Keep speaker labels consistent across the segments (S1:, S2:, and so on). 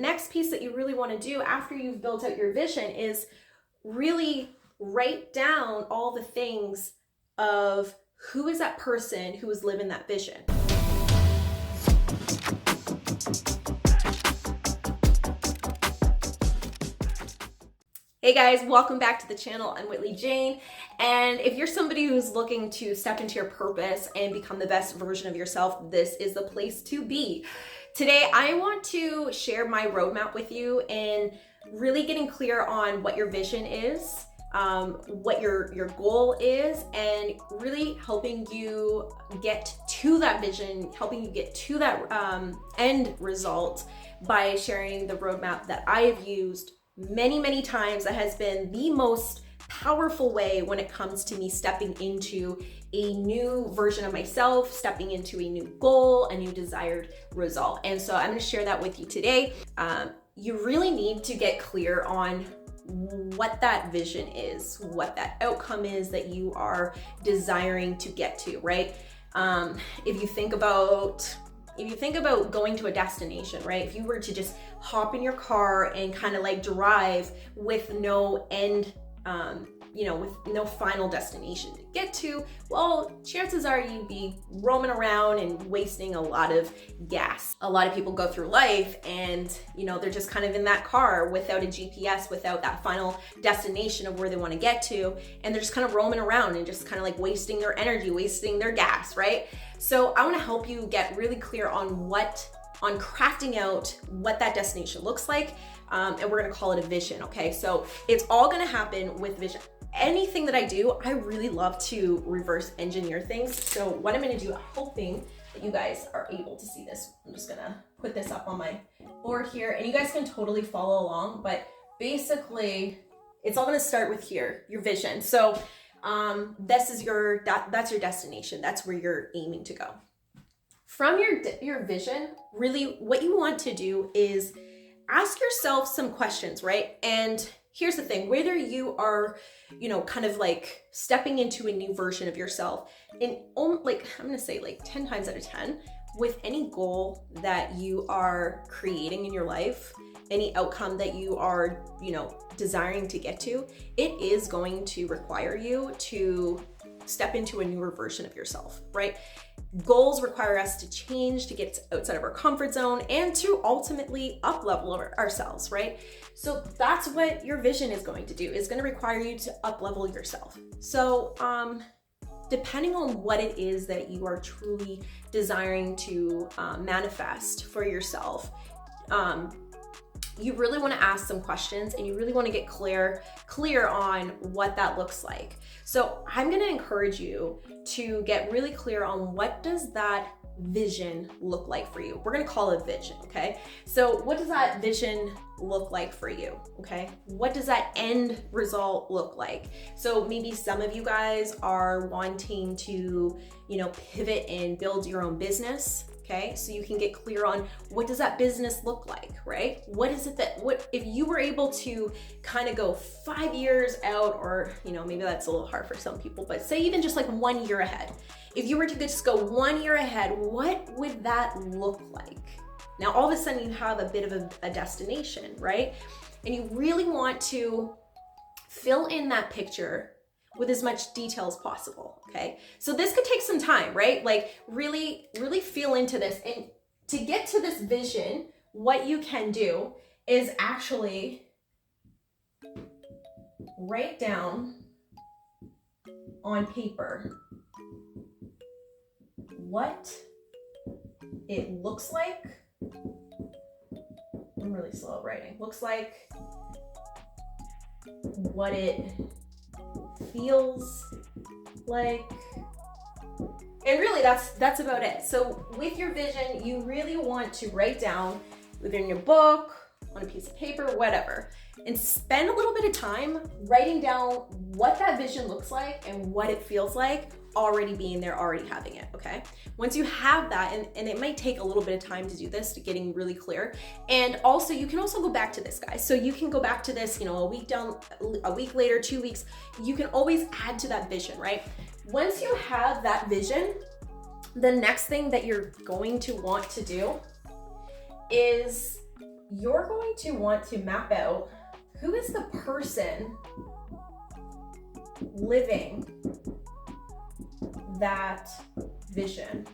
S1: next piece that you really want to do after you've built out your vision is really write down all the things of who is that person who is living that vision. Hey guys, welcome back to the channel. I'm Whitley Jane, and if you're somebody who's looking to step into your purpose and become the best version of yourself, this is the place to be. Today, I want to share my roadmap with you and really getting clear on what your vision is, what your goal is, and really helping you get to that vision, helping you get to that end result by sharing the roadmap that I have used many times. That has been the most powerful way when it comes to me stepping into a new version of myself, stepping into a new goal, a new desired result. And so I'm going to share that with you today. You really need to get clear on what that vision is, what that outcome is that you are desiring to get to, right? If you think about going to a destination, right? If you were to just hop in your car and kind of like drive with no end, with no final destination to get to, well, chances are you'd be roaming around and wasting a lot of gas. A lot of people go through life and, they're just kind of in that car without a GPS, without that final destination of where they want to get to. And they're just kind of roaming around and just kind of like wasting their energy, wasting their gas, right? So I want to help you get really clear on crafting out what that destination looks like. And we're going to call it a vision. Okay. So it's all going to happen with vision. Anything that I do, I really love to reverse engineer things. So what I'm going to do, hoping that you guys are able to see this, I'm just going to put this up on my board here and you guys can totally follow along. But basically it's all going to start with here, your vision. So that's your destination. That's where you're aiming to go. From your vision, really what you want to do is ask yourself some questions, right? And here's the thing, whether you are, kind of like stepping into a new version of yourself, and I'm going to say like 10 times out of 10, with any goal that you are creating in your life, any outcome that you are, desiring to get to, it is going to require you to step into a newer version of yourself, right? Goals require us to change, to get outside of our comfort zone, and to ultimately up-level ourselves, right? So that's what your vision is going to do. It's going to require you to up-level yourself. So depending on what it is that you are truly desiring to manifest for yourself, you really want to ask some questions and you really want to get clear on what that looks like. So I'm going to encourage you to get really clear on what does that vision look like for you. We're going to call it vision, okay? So what does that vision look like for you, okay? What does that end result look like? So maybe some of you guys are wanting to, pivot and build your own business. Okay, so you can get clear on what does that business look like, right? What is it what if you were able to kind of go 5 years out, or maybe that's a little hard for some people, but say even just like 1 year ahead. If you were to just go 1 year ahead, what would that look like? Now all of a sudden you have a bit of a destination, right? And you really want to fill in that picture with as much detail as possible, okay? So this could take some time, right? Like really feel into this. And to get to this vision, what you can do is actually write down on paper what it looks like. I'm really slow at writing. Looks like, what it feels like, and really that's about it. So with your vision, you really want to write down, whether in your book, on a piece of paper, whatever, and spend a little bit of time writing down what that vision looks like and what it feels like already being there, already having it, okay? Once you have that, and it might take a little bit of time to do this, to getting really clear. And also, you can also go back to this, guys. So you can go back to this, a week down, a week later, 2 weeks, you can always add to that vision, right? Once you have that vision, the next thing that you're going to want to do is you're going to want to map out who is the person living that vision.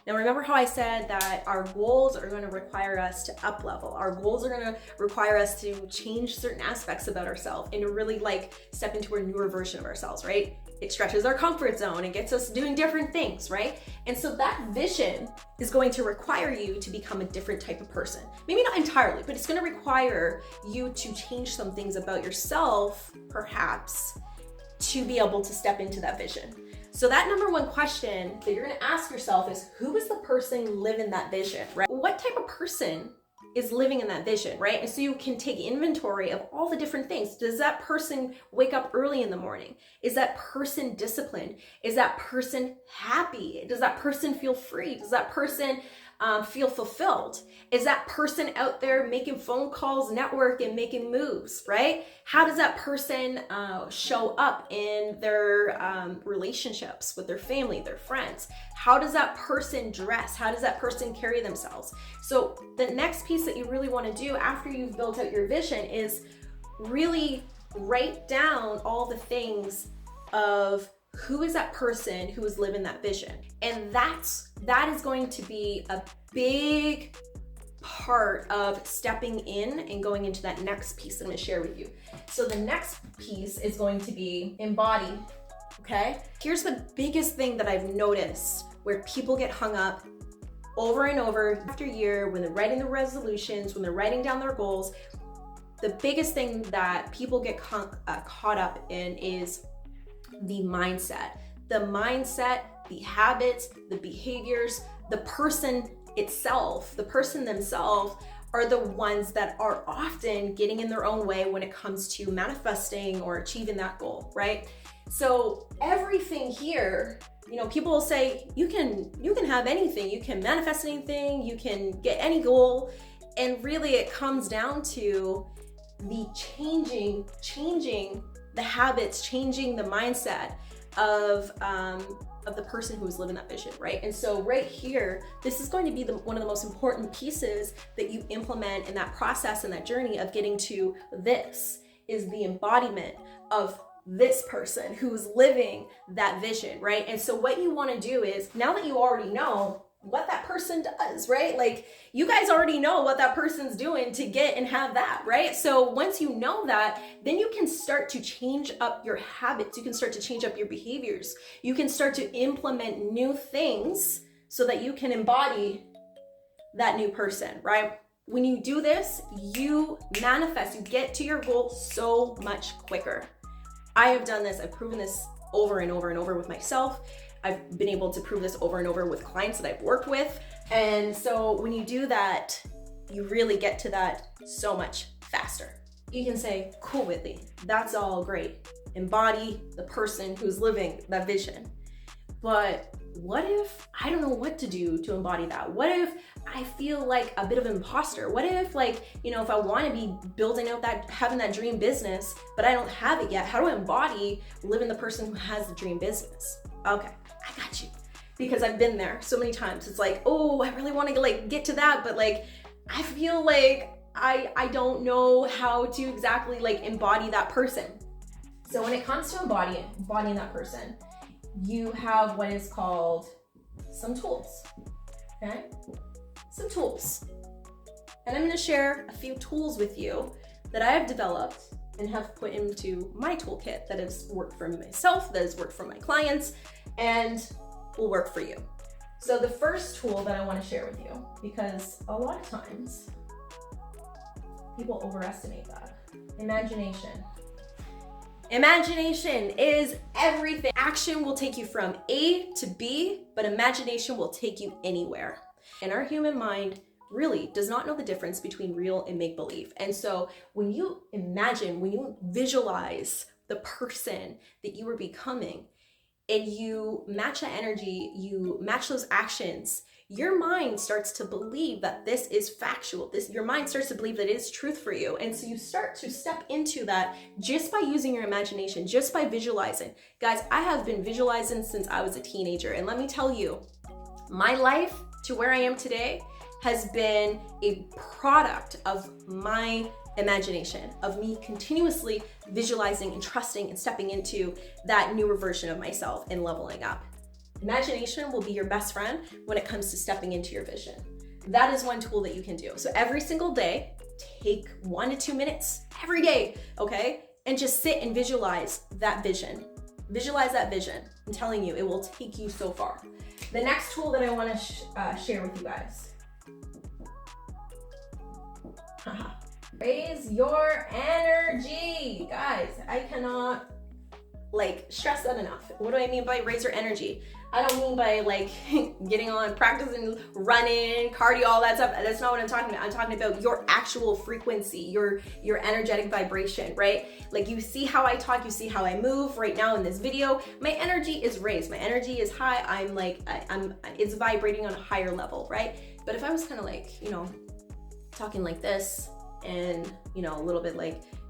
S1: Now remember how I said that our goals are going to require us to up level. Our goals are going to require us to change certain aspects about ourselves and to really like step into a newer version of ourselves, right? It stretches our comfort zone and gets us doing different things, right? And so that vision is going to require you to become a different type of person. Maybe not entirely, but it's going to require you to change some things about yourself, perhaps, to be able to step into that vision. So that number one question that you're gonna ask yourself is, who is the person living that vision, right? What type of person is living in that vision, right? And so you can take inventory of all the different things. Does that person wake up early in the morning? Is that person disciplined? Is that person happy? Does that person feel free? Does that person feel fulfilled? Is that person out there making phone calls, network, and making moves, right? How does that person show up in their relationships with their family, their friends? How does that person dress? How does that person carry themselves? So the next piece that you really want to do after you've built out your vision is really write down all the things of who is that person who is living that vision. And that is going to be a big part of stepping in and going into that next piece that I'm going to share with you. So the next piece is going to be embody, okay? Here's the biggest thing that I've noticed where people get hung up over and over after year when they're writing the resolutions, when they're writing down their goals. The biggest thing that people get caught up in is the mindset. The mindset, the habits, the behaviors, the person itself, the person themselves are the ones that are often getting in their own way when it comes to manifesting or achieving that goal, right? So everything here, you know, people will say you can have anything, you can manifest anything, you can get any goal, and really it comes down to the changing the habits, changing the mindset of the person who is living that vision, right? And so right here, this is going to be one of the most important pieces that you implement in that process and that journey of getting to this is the embodiment of this person who's living that vision, right? And so what you want to do is, now that you already know what that person does, right? Like you guys already know what that person's doing to get and have that, right? So once you know that, then you can start to change up your habits. You can start to change up your behaviors. You can start to implement new things so that you can embody that new person, right? When you do this, you manifest, you get to your goal so much quicker. I have done this. I've proven this over and over and over with myself. I've been able to prove this over and over with clients that I've worked with. And so when you do that, you really get to that so much faster. You can say, cool, Whitley, that's all great. Embody the person who's living that vision. But what if I don't know what to do to embody that? What if I feel like a bit of an imposter? What if, like, you know, if I want to be building out that, having that dream business, but I don't have it yet, how do I embody living the person who has the dream business? Okay, I got you. Because I've been there so many times. It's like, oh, I really want to like get to that, but like, I feel like I don't know how to exactly like embody that person. So when it comes to embodying that person, you have what is called some tools, okay? Some tools. And I'm gonna share a few tools with you that I have developed and have put into my toolkit that has worked for myself, that has worked for my clients, and will work for you. So the first tool that I wanna share with you, because a lot of times people overestimate that, imagination. Imagination is everything. Action will take you from A to B, but imagination will take you anywhere. And our human mind really does not know the difference between real and make-believe. And so when you imagine, when you visualize the person that you are becoming, and you match that energy, you match those actions, your mind starts to believe that this is factual. Your mind starts to believe that it is truth for you. And so you start to step into that just by using your imagination, just by visualizing. Guys, I have been visualizing since I was a teenager. And let me tell you, my life to where I am today has been a product of my imagination, of me continuously visualizing and trusting and stepping into that newer version of myself and leveling up. Imagination will be your best friend when it comes to stepping into your vision. That is one tool that you can do. So every single day, take 1 to 2 minutes every day, okay? And just sit and visualize that vision. Visualize that vision. I'm telling you, it will take you so far. The next tool that I want to share with you guys. Raise your energy. Guys, I cannot stress that enough. What do I mean by raise your energy? I don't mean by getting on, practicing, running, cardio, all that stuff. That's not what I'm talking about. I'm talking about your actual frequency, your energetic vibration, right? You see how I talk, you see how I move right now in this video. My energy is raised, my energy is high. It's vibrating on a higher level, right? But if I was kind of talking like this and, a little bit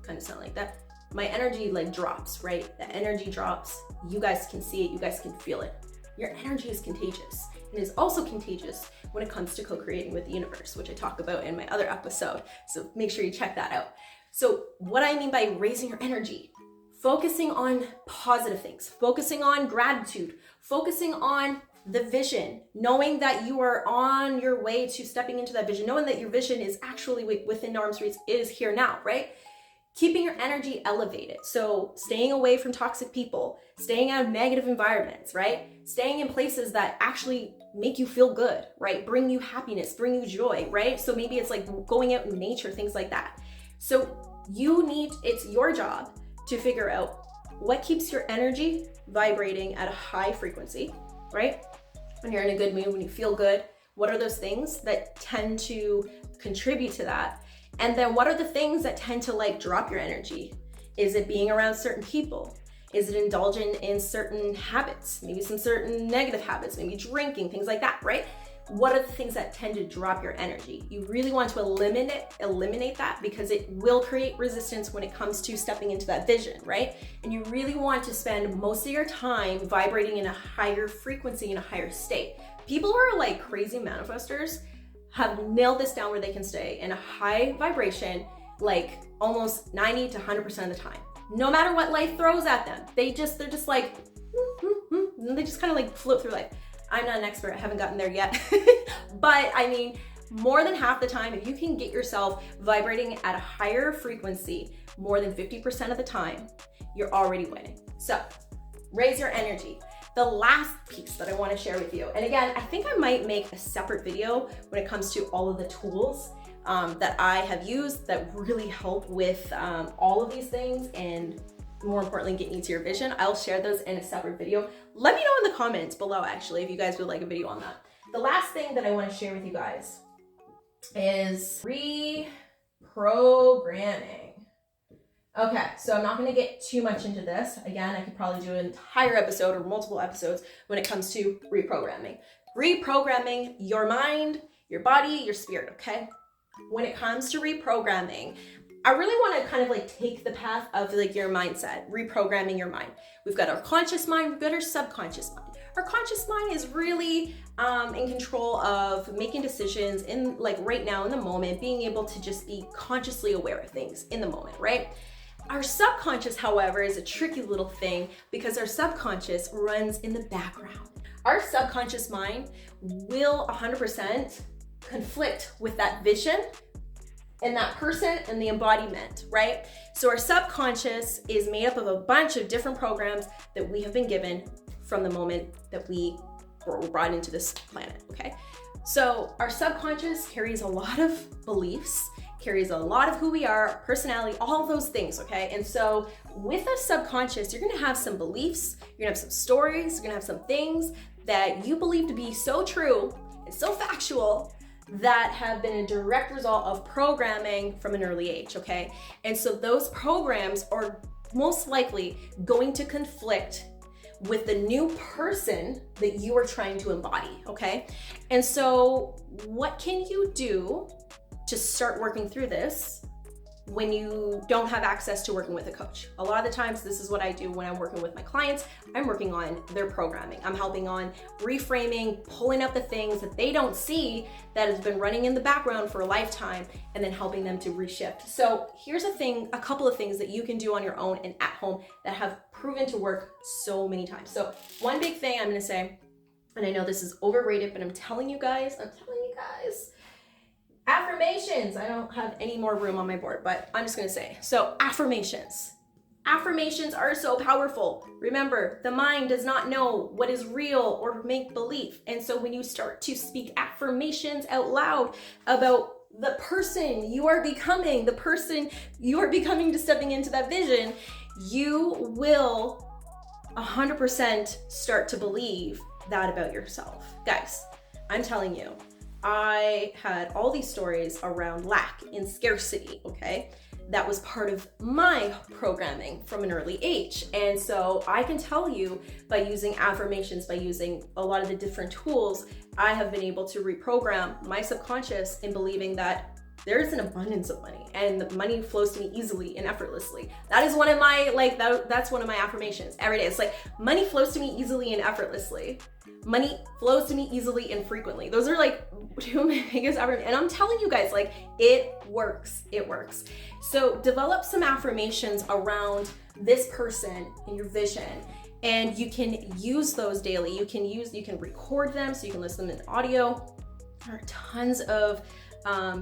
S1: kind of sound like that, my energy drops, right? The energy drops. You guys can see it, you guys can feel it. Your energy is contagious. It is also contagious when it comes to co-creating with the universe, which I talk about in my other episode. So make sure you check that out. So what I mean by raising your energy, focusing on positive things, focusing on gratitude, focusing on the vision, knowing that you are on your way to stepping into that vision, knowing that your vision is actually within arm's reach, is here now, right? Keeping your energy elevated. So staying away from toxic people, staying out of negative environments, right? Staying in places that actually make you feel good, right? Bring you happiness, bring you joy, right? So maybe it's going out in nature, things like that. So it's your job to figure out what keeps your energy vibrating at a high frequency, right? When you're in a good mood, when you feel good, what are those things that tend to contribute to that? And then what are the things that tend to drop your energy? Is it being around certain people? Is it indulging in certain habits? Maybe some certain negative habits, maybe drinking, things like that, right? What are the things that tend to drop your energy? You really want to eliminate that, because it will create resistance when it comes to stepping into that vision, right? And you really want to spend most of your time vibrating in a higher frequency, in a higher state. People who are crazy manifestors have nailed this down where they can stay in a high vibration, almost 90 to 100% of the time. No matter what life throws at them, they're just and they just kind of float through life. I'm not an expert, I haven't gotten there yet. But more than half the time, if you can get yourself vibrating at a higher frequency, more than 50% of the time, you're already winning. So raise your energy. The last piece that I want to share with you, and again, I think I might make a separate video when it comes to all of the tools that I have used that really help with all of these things, and more importantly, getting you to your vision. I'll share those in a separate video. Let me know in the comments below, actually, if you guys would like a video on that. The last thing that I want to share with you guys is reprogramming. Okay, so I'm not going to get too much into this. Again, I could probably do an entire episode or multiple episodes when it comes to reprogramming. Reprogramming your mind, your body, your spirit, okay? When it comes to reprogramming, I really want to kind of take the path of your mindset, reprogramming your mind. We've got our conscious mind, we've got our subconscious mind. Our conscious mind is really in control of making decisions in right now in the moment, being able to just be consciously aware of things in the moment, right? Our subconscious, however, is a tricky little thing because our subconscious runs in the background. Our subconscious mind will 100% conflict with that vision and that person and the embodiment, right? So our subconscious is made up of a bunch of different programs that we have been given from the moment that we were brought into this planet, okay? So our subconscious carries a lot of beliefs, carries a lot of who we are, personality, all those things, okay? And so with a subconscious, you're gonna have some beliefs, you're gonna have some stories, you're gonna have some things that you believe to be so true and so factual that have been a direct result of programming from an early age, okay? And so those programs are most likely going to conflict with the new person that you are trying to embody, okay? And so what can you do to start working through this? when you don't have access to working with a coach. A lot of the times, this is what I do when I'm working with my clients. I'm working on their programming. I'm helping on reframing, pulling up the things that they don't see that has been running in the background for a lifetime, and then helping them to reshift. So here's a couple of things that you can do on your own and at home that have proven to work so many times. So one big thing I'm gonna say, and I know this is overrated, but I'm telling you guys, affirmations. I don't have any more room on my board, but I'm just gonna say, so affirmations. Affirmations are so powerful. Remember, the mind does not know what is real or make believe. And so when you start to speak affirmations out loud about the person you are becoming, to stepping into that vision, you will 100% start to believe that about yourself. Guys, I'm telling you, I had all these stories around lack and scarcity, okay? That was part of my programming from an early age. And so I can tell you, by using affirmations, by using a lot of the different tools, I have been able to reprogram my subconscious in believing that there's an abundance of money and the money flows to me easily and effortlessly. That is one of my, that's one of my affirmations every day. It's like, money flows to me easily and effortlessly. Money flows to me easily and frequently. Those are like two of my biggest affirmations. And I'm telling you guys, like, it works. So develop some affirmations around this person and your vision. And you can use those daily. You can record them so you can listen to them in audio. There are tons of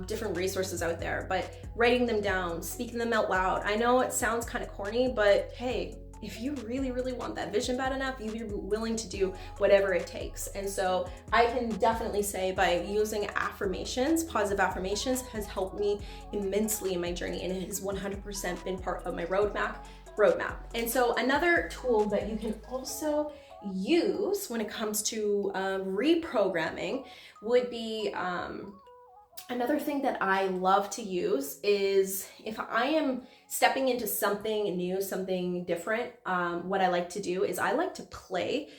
S1: different resources out there, but writing them down, speaking them out loud. I know it sounds kind of corny, but hey, if you really, really want that vision bad enough, you'll be willing to do whatever it takes. And so I can definitely say, by using affirmations, positive affirmations has helped me immensely in my journey, and it has 100% been part of my roadmap. And so another tool that you can also use when it comes to reprogramming would be, another thing that I love to use is, if I am stepping into something new, something different, what I like to do is I like to play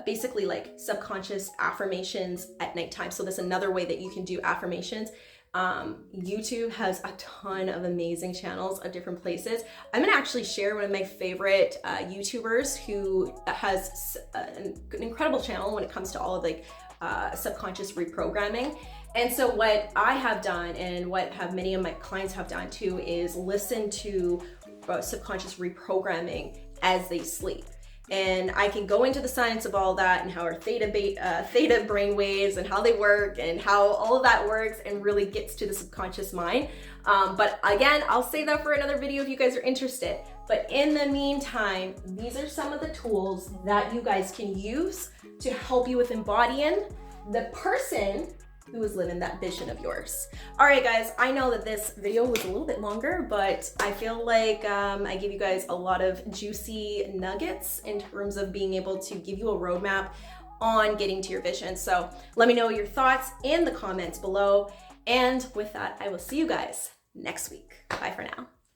S1: basically like subconscious affirmations at nighttime. So that's another way that you can do affirmations. YouTube has a ton of amazing channels of different places. I'm gonna actually share one of my favorite YouTubers who has an incredible channel when it comes to all of like subconscious reprogramming. And so what I have done, and what many of my clients have done too, is listen to subconscious reprogramming as they sleep. And I can go into the science of all that and how our theta brain waves and how they work and how all of that works and really gets to the subconscious mind. But again, I'll save that for another video if you guys are interested. But in the meantime, these are some of the tools that you guys can use to help you with embodying the person who is living that vision of yours. All right, guys, I know that this video was a little bit longer, but I feel like I gave you guys a lot of juicy nuggets in terms of being able to give you a roadmap on getting to your vision. So let me know your thoughts in the comments below. And with that, I will see you guys next week. Bye for now.